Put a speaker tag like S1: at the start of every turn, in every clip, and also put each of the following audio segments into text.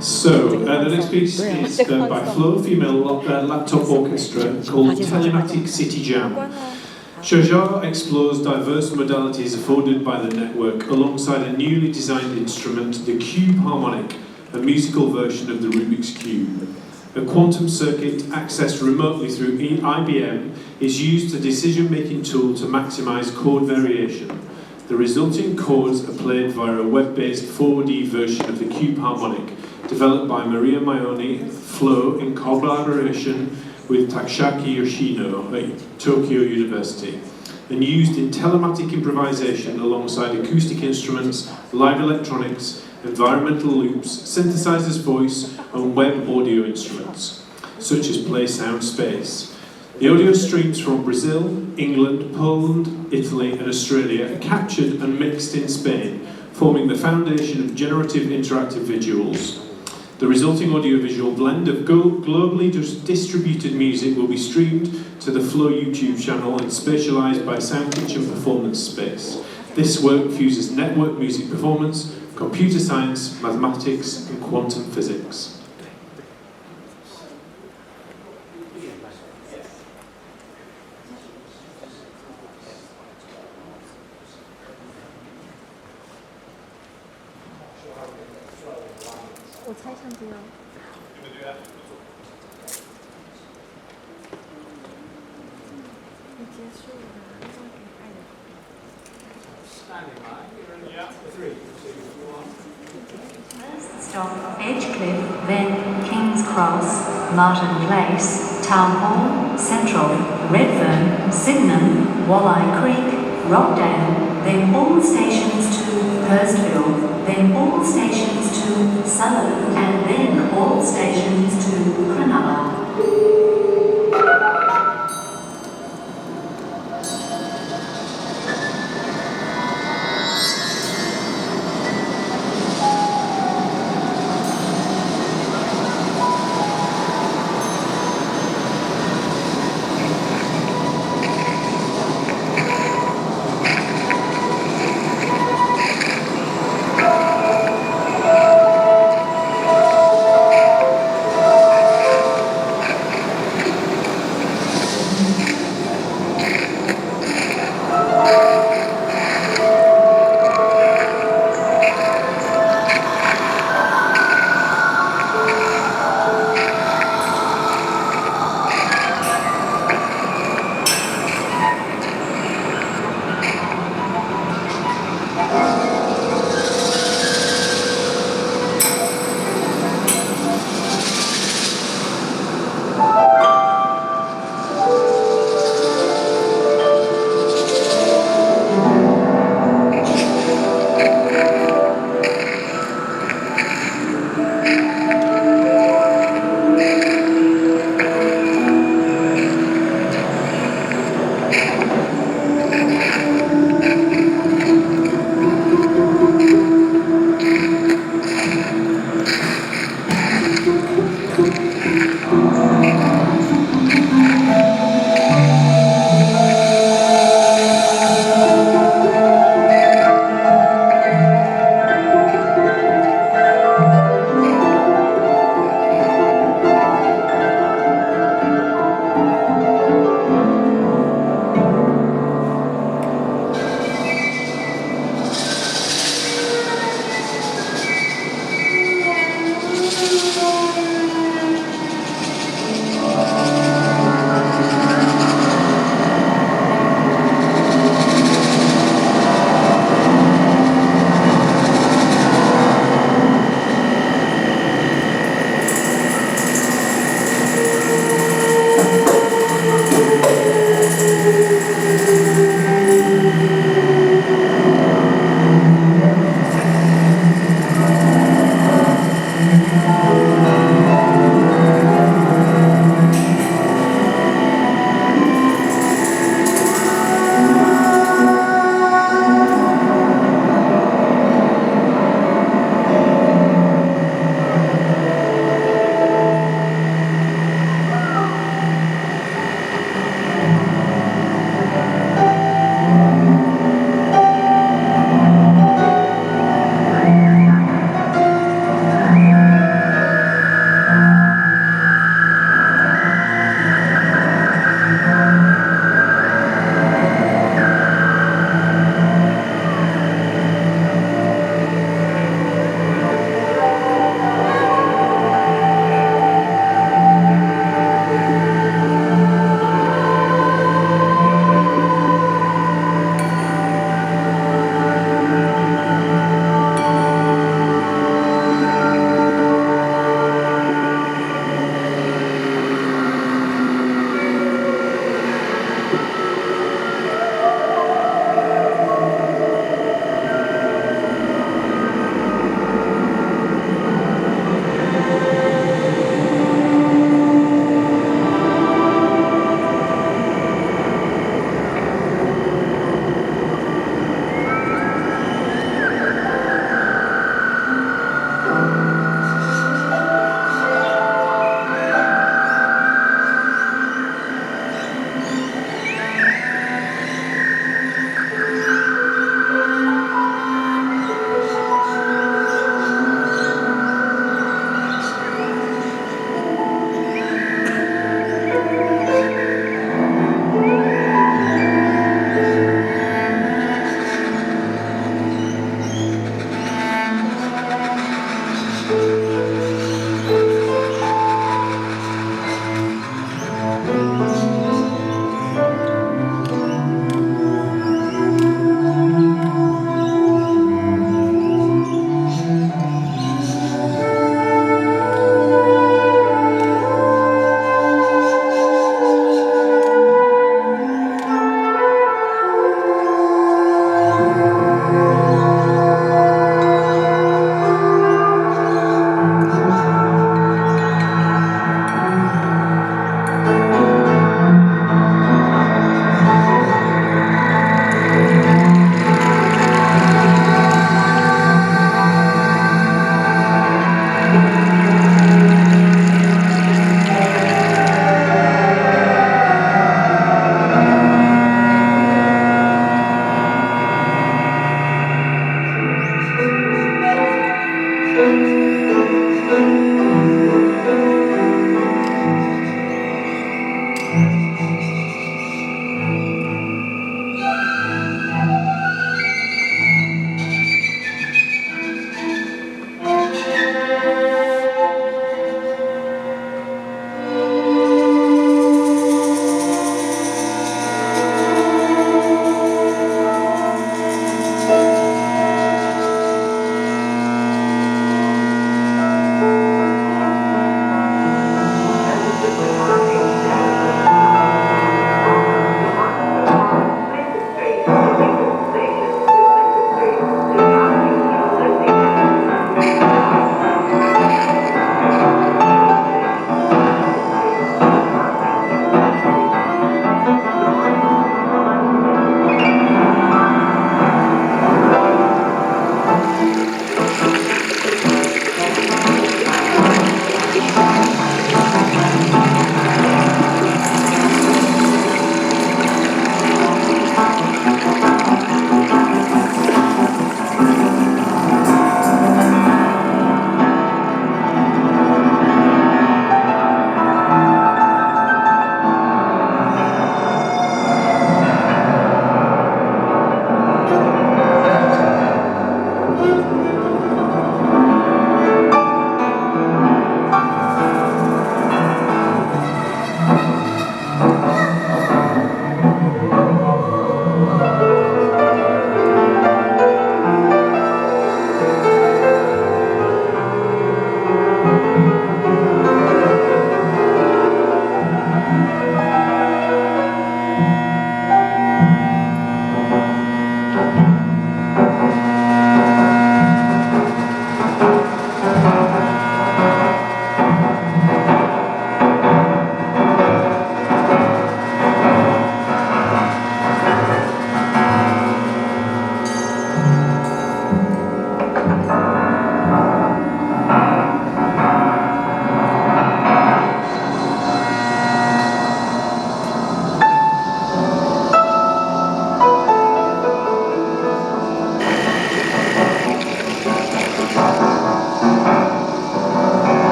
S1: So, the next piece is by Flow, female laptop orchestra, called Telematic City Jam. Sharjah explores diverse modalities afforded by the network alongside a newly designed instrument, the CubeHarmonic, a musical version of the Rubik's Cube. A quantum circuit accessed remotely through IBM is used as a decision-making tool to maximize chord variation. The resulting chords are played via a web-based 4D version of the CubeHarmonic, developed by Mannone Flow in collaboration with Takashi Yoshino at Tokyo University, and used in telematic improvisation alongside acoustic instruments, live electronics, environmental loops, synthesizers voice, and web audio instruments, such as Playsound.space. The audio streams from Brazil, England, Poland, Italy, and Australia are captured and mixed in Spain, forming the foundation of generative interactive visuals. The resulting audiovisual blend of globally distributed music will be streamed to the Flow YouTube channel and spatialised by Sound Kitchen Performance.space. This work fuses network music performance, computer science, mathematics, and quantum physics.
S2: Stop Edgecliff, then King's Cross, Martin Place, Town Hall, Central, Redfern, Sydenham, Walleye Creek, Rockdale, then all stations to Hurstville, then all stations to Sullivan, and then all stations to Cronulla.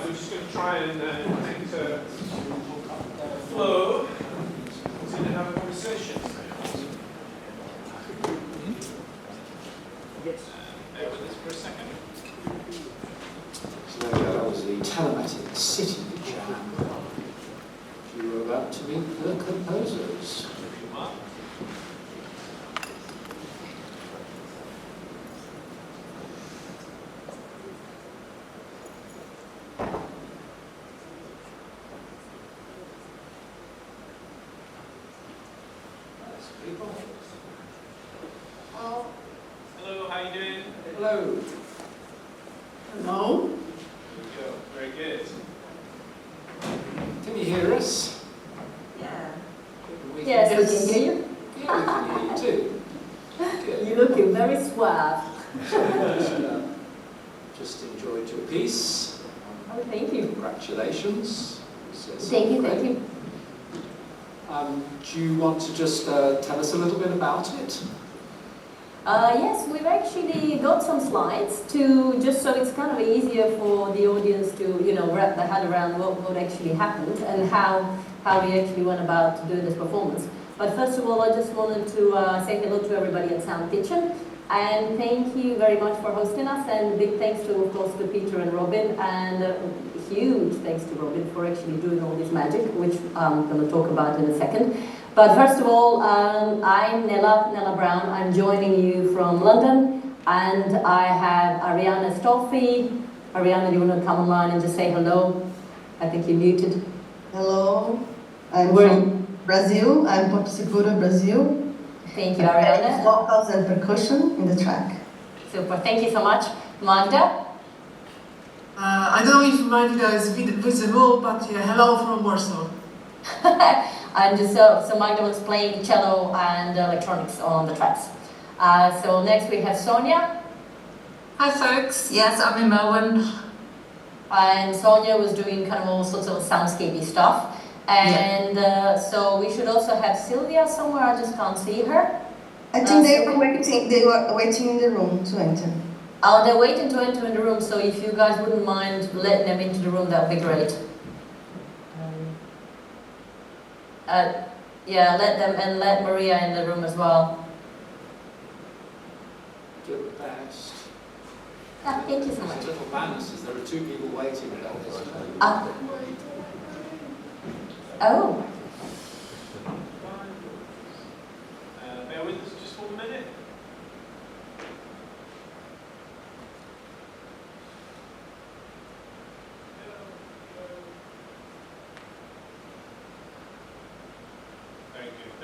S1: We're just going to try and enter flow. We're going to have a conversation. Yes. Bear with us for a second.
S3: So that was the Telematic City Jam. You were about to meet the composers.
S1: Hello, how are you doing?
S3: Hello.
S4: Hello?
S1: There we go. Very good.
S3: Can you hear us?
S4: Yeah.
S5: Yes, we can hear you.
S3: Yeah, we can hear you too. Good.
S5: You're looking very suave.
S3: Just enjoyed your piece.
S5: Oh, thank you.
S3: Congratulations.
S5: Thank you, thank you.
S3: Do you want to just tell us a little bit about it?
S5: Yes, we've actually got some slides to just so it's kind of easier for the audience to, wrap their head around what actually happened and how we actually went about doing this performance. But first of all, I just wanted to say hello to everybody at Sound Kitchen, and thank you very much for hosting us, and big thanks to, of course, to Peter and Robin, and huge thanks to Robin for actually doing all this magic, which I'm going to talk about in a second. But first of all, I'm Nela Brown. I'm joining you from London, and I have Ariane and Stolfi. Ariane, do you want to come online and just say hello? I think you're muted.
S4: Hello. I'm
S5: Where
S4: from Brazil. I'm Porto Seguro, Brazil.
S5: Thank you, Ariane.
S4: Vocals and percussion in the track.
S5: Super. Thank you so much. Magda?
S6: I don't know if Magda is visible, but yeah, hello from Warsaw.
S5: And so Magda was playing cello and electronics on the tracks. So next we have Sonia.
S7: Hi folks, yes, I'm in Melbourne.
S5: And Sonia was doing kind of all sorts of soundscapey stuff. And so we should also have Silvia somewhere, I just can't see her.
S4: I think they were waiting in the room to enter.
S5: Oh, they're waiting to enter in the room, so if you guys wouldn't mind letting them into the room, that would be great. Yeah, let them, and let Maria in the room as well.
S3: Do it best.
S5: Thank you so much.
S3: There's little manners, there are two people waiting at this time.
S5: Oh.
S1: Bear with us just for a minute.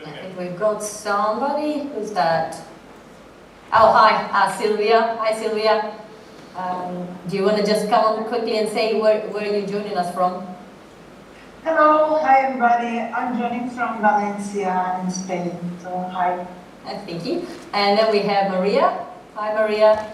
S5: I think we've got somebody. Who's that? Oh, hi, Silvia. Hi, Silvia. Do you want to just come on quickly and say where you're joining us from?
S8: Hello, hi everybody. I'm joining from Valencia in Spain. So hi.
S5: Thank you. And then we have Maria. Hi, Maria.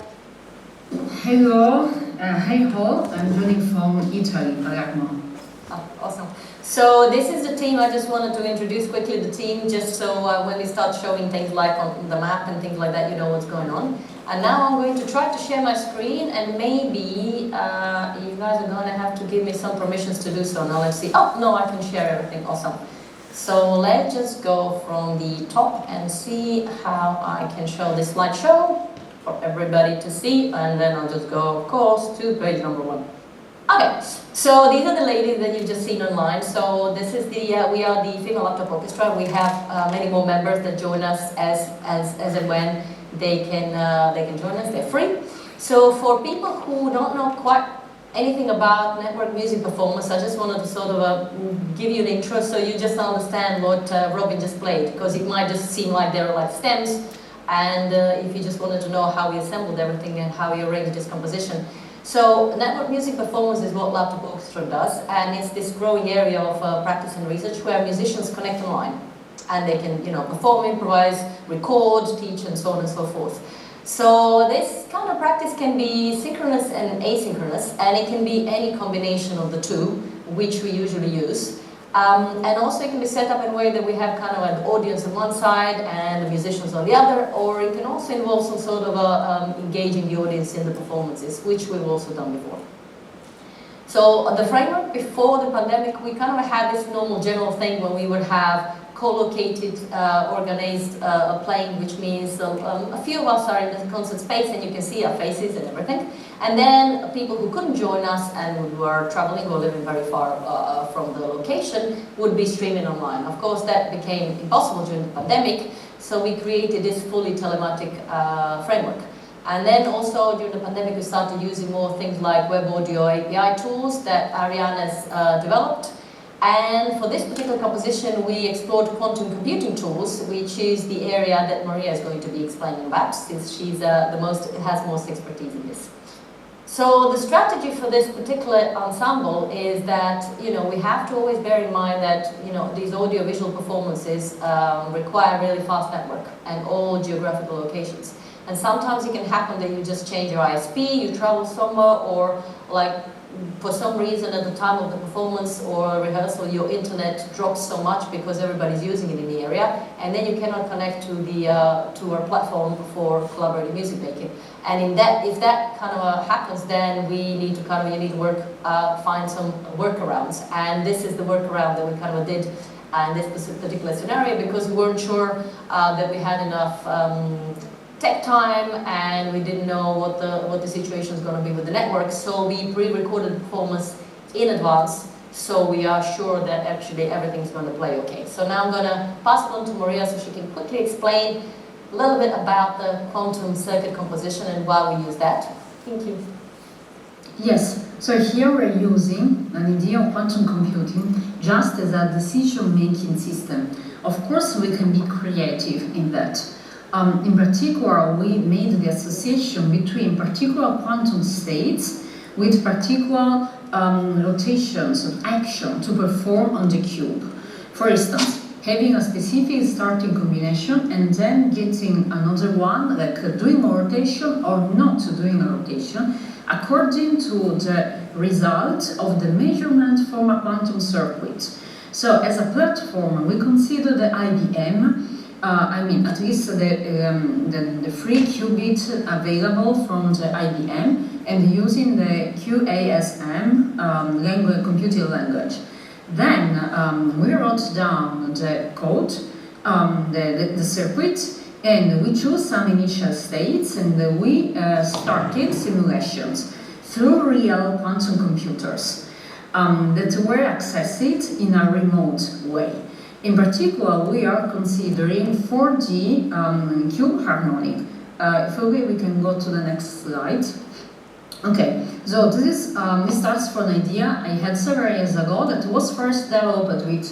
S7: Hello, hi all, I'm joining from Italy, Palermo.
S5: Oh, awesome. So this is the team. I just wanted to introduce quickly the team, just so when we start showing things like on the map and things like that, you know what's going on. And now I'm going to try to share my screen, and maybe you guys are going to have to give me some permissions to do so. Now let's see. Oh, no, I can share everything. Awesome. So let's just go from the top and see how I can show this slideshow for everybody to see. And then I'll just go, of course, to page number 1. Okay, so these are the ladies that you've just seen online. So this is the, we are the Female Laptop Orchestra. We have many more members that join us as and when they can join us. They're free. So for people who don't know quite anything about network music performance, I just wanted to sort of give you an intro so you just understand what Robin just played, because it might just seem like there are like stems, and if you just wanted to know how we assembled everything and how we arranged this composition. So network music performance is what Laptop Orchestra does, and it's this growing area of practice and research where musicians connect online, and they can, you know, perform, improvise, record, teach, and so on and so forth. So this kind of practice can be synchronous and asynchronous, and it can be any combination of the two, which we usually use. And also it can be set up in a way that we have kind of an audience on one side and the musicians on the other, or it can also involve some sort of engaging the audience in the performances, which we've also done before. So the framework before the pandemic, we kind of had this normal general thing when we would have co-located, organized playing, which means a few of us are in the concert space and you can see our faces and everything. And then people who couldn't join us and were traveling or living very far from the location would be streaming online. Of course, that became impossible during the pandemic, so we created this fully telematic framework. And then also during the pandemic, we started using more things like web audio API tools that Ariane has developed. And for this particular composition, we explored quantum computing tools, which is the area that Maria is going to be explaining about, since she's has most expertise in this. So the strategy for this particular ensemble is that, you know, we have to always bear in mind that, you know, these audio-visual performances require really fast network and all geographical locations. And sometimes it can happen that you just change your ISP, you travel somewhere, or like for some reason at the time of the performance or rehearsal your internet drops so much because everybody's using it in the area, and then you cannot connect to the to our platform for collaborative music making. And in that, if that kind of happens, then we need to find some workarounds, and this is the workaround that we kind of did in this particular scenario, because we weren't sure that we had enough tech time, and we didn't know what the situation is going to be with the network, so we pre-recorded the performance in advance, so we are sure that actually everything's going to play okay. So now I'm going to pass it on to Maria so she can quickly explain a little bit about the quantum circuit composition and why we use that. Thank you.
S7: Yes, so here we're using an idea of quantum computing just as a decision-making system. Of course, we can be creative in that. In particular, we made the association between particular quantum states with particular rotations of action to perform on the cube. For instance, having a specific starting combination and then getting another one, like doing a rotation or not doing a rotation, according to the result of the measurement from a quantum circuit. So as a platform, we consider the IBM, at least the free qubit available from the IBM, and using the QASM computing language. Then we wrote down the code, the circuit, and we chose some initial states, and we started simulations through real quantum computers that were accessed in a remote way. In particular, we are considering 4D CubeHarmonic. If we can go to the next slide. Okay, so this starts from an idea I had several years ago that was first developed with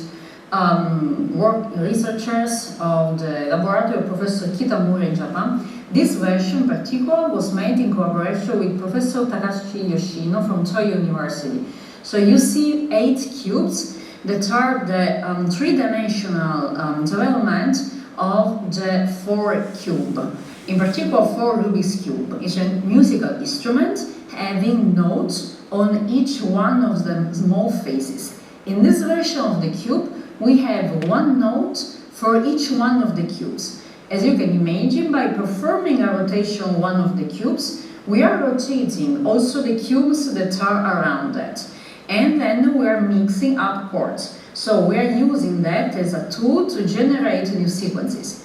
S7: researchers of the laboratory of Professor Kitamura in Japan. This version in particular was made in collaboration with Professor Takashi Yoshino from Toyo University. So you see 8 cubes that are the three-dimensional development of the 4 cube. In particular, 4 Rubik's Cube is a musical instrument having notes on each one of the small faces. In this version of the cube, we have 1 note for each one of the cubes. As you can imagine, by performing a rotation on one of the cubes, we are rotating also the cubes that are around that. And then we are mixing up chords. So we are using that as a tool to generate new sequences.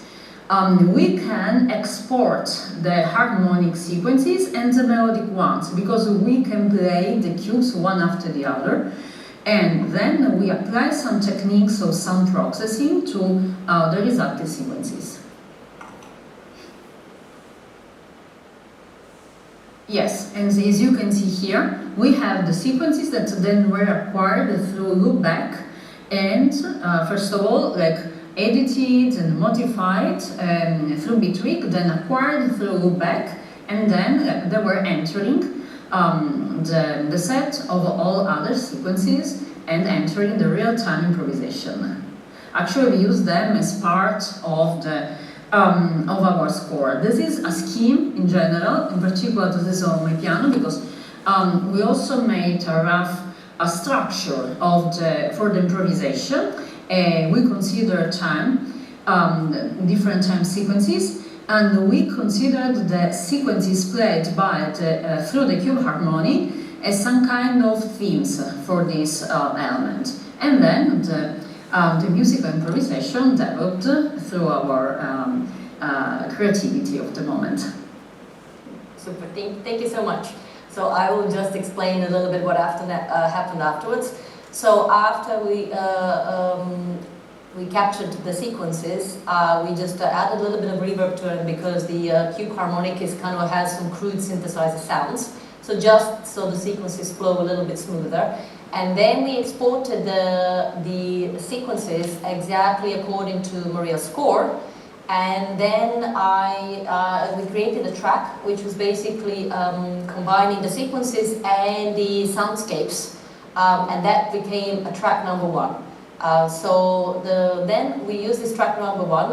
S7: We can export the harmonic sequences and the melodic ones, because we can play the cubes one after the other. And then we apply some techniques of sound processing to the resulting sequences. Yes, and as you can see here, we have the sequences that then were acquired through loopback, and first of all, like edited and modified through Bitwig, then acquired through loopback, and then they were entering the set of all other sequences and entering the real-time improvisation. Actually, we use them as part of the of our score. This is a scheme in general, in particular this is on my piano, because we also made a rough structure of for the improvisation. We consider time, different time sequences, and we considered the sequences played by through the CubeHarmonic as some kind of themes for this element. And then the musical improvisation developed through our creativity of the moment.
S5: Super, thank you so much. So I will just explain a little bit what happened afterwards. So after we captured the sequences, we just added a little bit of reverb to it, because the CubeHarmonic has some crude synthesizer sounds. So just so the sequences flow a little bit smoother. And then we exported the sequences exactly according to Maria's score. And then we created a track which was basically combining the sequences and the soundscapes. And that became a track number 1. Then we used this track number 1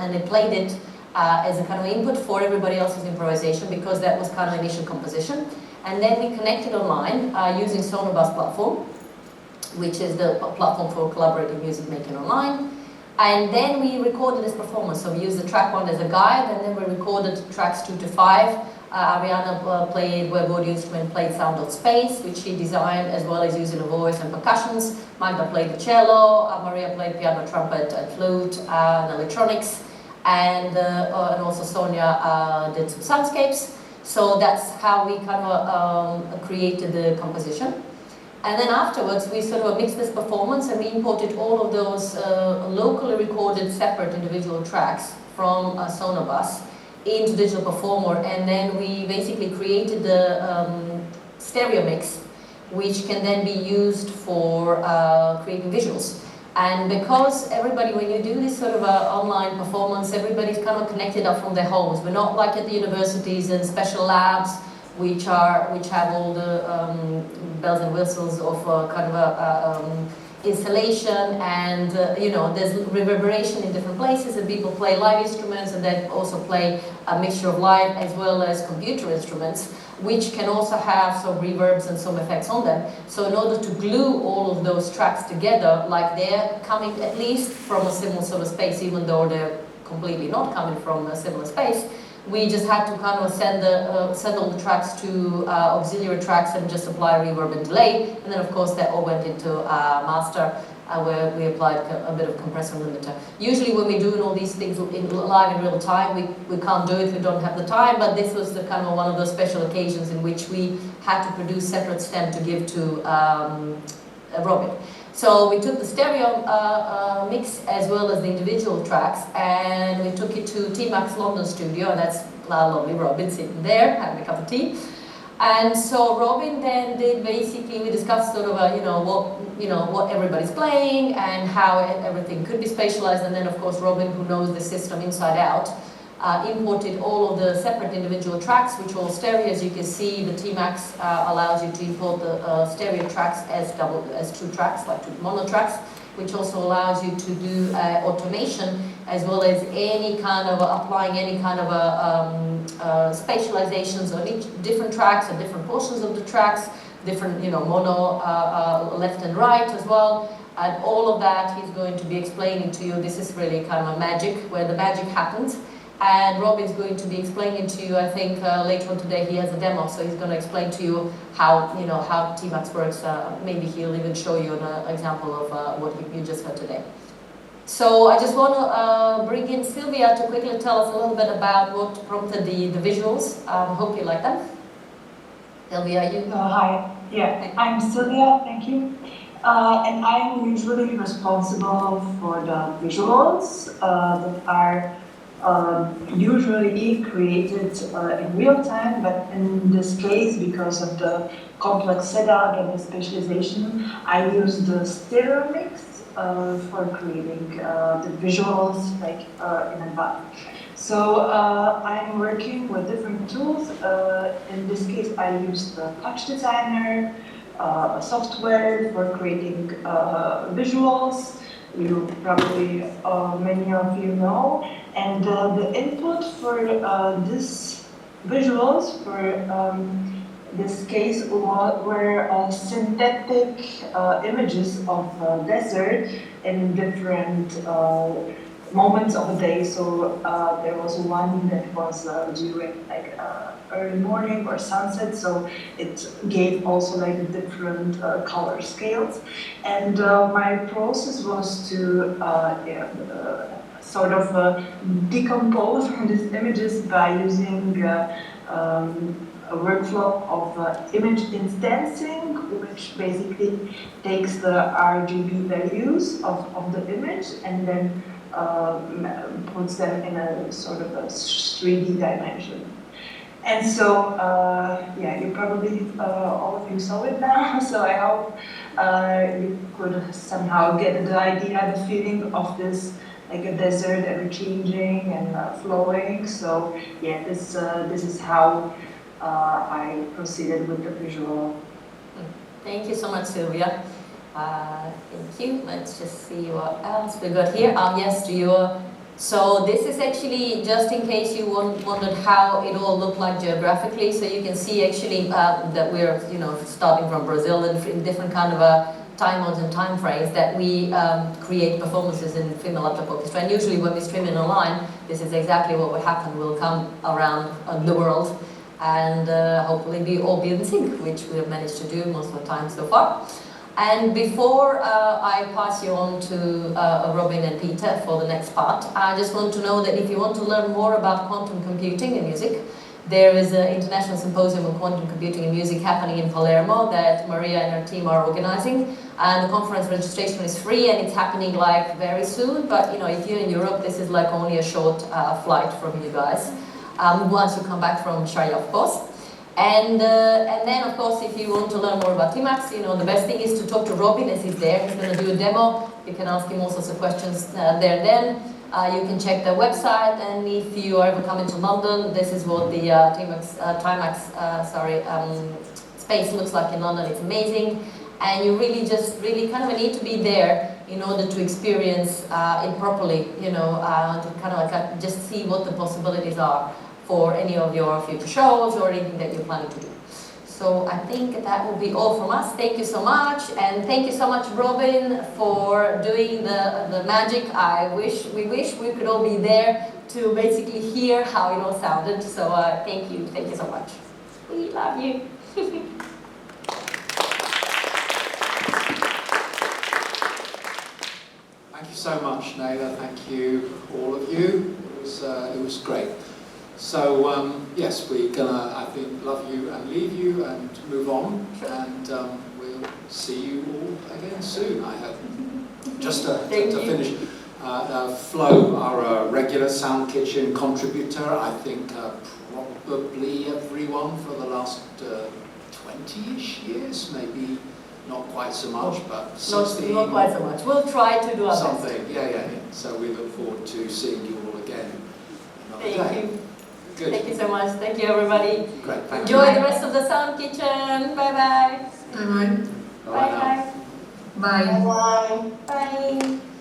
S5: and I played it as a kind of input for everybody else's improvisation, because that was kind of initial composition. And then we connected online using Sonoba's platform, which is the platform for collaborative music making online. And then we recorded this performance. So we used the track 1 as a guide, and then we recorded tracks 2 to 5. Ariane played web audio instrument Playsound.space, which she designed, as well as using a voice and percussions. Magda played the cello, Maria played piano, trumpet, and flute, and electronics. And also Sonia did some soundscapes. So that's how we kind of created the composition. And then afterwards, we sort of mixed this performance, and we imported all of those locally recorded separate individual tracks from Sonobus into Digital Performer, and then we basically created the stereo mix, which can then be used for creating visuals. And because everybody, when you do this sort of online performance, everybody's kind of connected up from their homes. We're not like at the universities and special labs, which have all the bells and whistles of kind of a installation, and there's reverberation in different places, and people play live instruments, and then also play a mixture of live as well as computer instruments, which can also have some reverbs and some effects on them. So in order to glue all of those tracks together, like they're coming at least from a similar sort of space, even though they're completely not coming from a similar space, we just had to kind of send all the tracks to auxiliary tracks and just apply reverb and delay. And then of course that all went into master, where we applied a bit of compressor limiter. Usually when we're doing all these things live in real time, we can't do it, we don't have the time, but this was the kind of one of those special occasions in which we had to produce separate stem to give to Robin. So we took the stereo mix as well as the individual tracks, and we took it to TiMax London studio, and that's lovely Robin sitting there having a cup of tea. And so Robin then did basically, we discussed sort of what everybody's playing and how everything could be spatialized, and then of course Robin, who knows the system inside out, imported all of the separate individual tracks, which are all stereo. As you can see, the TiMax allows you to import the stereo tracks as two tracks, like two mono tracks, which also allows you to do automation, as well as any kind of applying any kind of spatializations on each different tracks and different portions of the tracks, different mono left and right as well. And all of that he's going to be explaining to you. This is really kind of a magic, where the magic happens. And Robin's going to be explaining to you, I think later on today he has a demo, so he's going to explain to you how, how TiMax works. Maybe he'll even show you an example of what you just heard today. So I just want to bring in Silvia to quickly tell us a little bit about what prompted the visuals. Hope you like them. Silvia, you?
S8: Hi, yeah, I'm Silvia, thank you. And I'm usually responsible for the visuals that are usually created in real time, but in this case, because of the complex setup and the spatialization, I use the stereo mix for creating the visuals like in advance. So I'm working with different tools. In this case, I use the Touch Designer, software for creating visuals. You probably, many of you know. And the input for this visuals, for this case, were synthetic images of desert in different moments of the day. So there was one that was during like early morning or sunset, so it gave also like different color scales. And my process was to sort of decompose these images by using a workflow of image instancing, which basically takes the RGB values of the image and then puts them in a sort of a 3D dimension. And so, yeah, you probably, all of you saw it now, so I hope you could somehow get the idea, the feeling of this, like a desert ever changing and flowing. So, yeah, this is how I proceeded with the visual.
S5: Thank you so much, Silvia. Thank you. Let's just see what else we got here. Yes, so this is actually just in case you wondered how it all looked like geographically. So you can see actually that we're starting from Brazil and in different kind of time modes and time frames that we create performances in female laptop orchestra. And usually when we stream in online, this is exactly what will happen. We'll come around the world and hopefully we all be in sync, which we have managed to do most of the time so far. And before I pass you on to Robin and Peter for the next part, I just want to know that if you want to learn more about quantum computing and music, there is an international symposium on quantum computing and music happening in Palermo that Maria and her team are organizing. And the conference registration is free and it's happening like very soon. But if you're in Europe, this is like only a short flight from you guys. Once you come back from Sharjah, of course. And then, of course, if you want to learn more about TiMax, the best thing is to talk to Robin as he's there. He's going to do a demo. You can ask him all sorts of questions there and then. You can check their website, and if you are ever coming to London, this is what the TiMax space looks like in London. It's amazing. And you really kind of need to be there in order to experience it properly, to kind of like just see what the possibilities are for any of your future shows or anything that you're planning to do. So I think that will be all from us. Thank you so much, and thank you so much, Robin, for doing the magic. We wish we could all be there to basically hear how it all sounded. So thank you so much. We love you.
S3: Thank you so much, Nela. Thank you, all of you. It was great. So yes, we're gonna, I think, love you and leave you and move on, and we'll see you all again soon, I hope. Just to finish, Flo, our regular Sound Kitchen contributor, I think probably everyone for the last 20-ish years, maybe not quite so much, but 16.
S5: Not quite so much. We'll try to do our
S3: something.
S5: best.
S3: Yeah. So we look forward to seeing you all again another day.
S5: Thank you.
S3: Good.
S5: Thank you so much. Thank you, everybody.
S3: Great. Thank
S5: Enjoy
S3: you.
S5: the rest of the Sound Kitchen. Bye-bye.
S6: Bye-bye.
S3: Bye now.
S5: Bye.
S7: Bye.
S8: Bye.
S5: Bye.